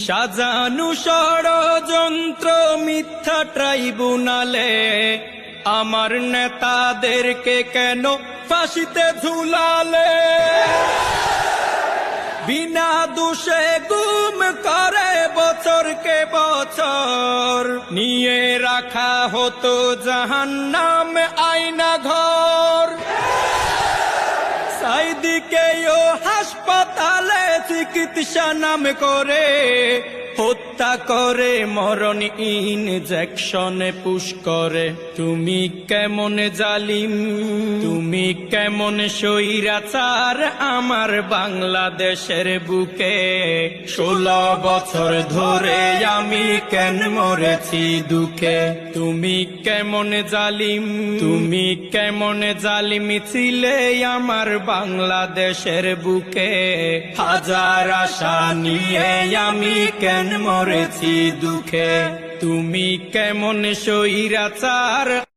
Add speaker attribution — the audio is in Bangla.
Speaker 1: সাজানো ষড়যন্ত্র মিথ্যা ট্রাইব্যুনালে আমার নেতাদেরকে কেন ফাঁসিতে ঝুলালে? বিনা দোষে গুম করে বছরকে বছর, নিয়ে রাখা হতো জাহান্নাম আয়না ঘর। সাইদিকেও হাসপাতালে চিকিৎসা নাম করে হত্যা করে, মরণ ইনজেকশনে পুশ করে। তুমি কেমন জালিম, তুমি কেমন স্বৈরাচার আমার বাংলাদেশের বুকে। 16 বছর ধরে আমি কেন মরেছি দুঃখে। তুমি কেমন জালিম, তুমি কেমন জালিম ছিলে আমার বাংলাদেশের বুকে। হাজার আশা নিয়ে আমি কেন মরেছি দুঃখে। তুমি কেমন স্বৈরাচার।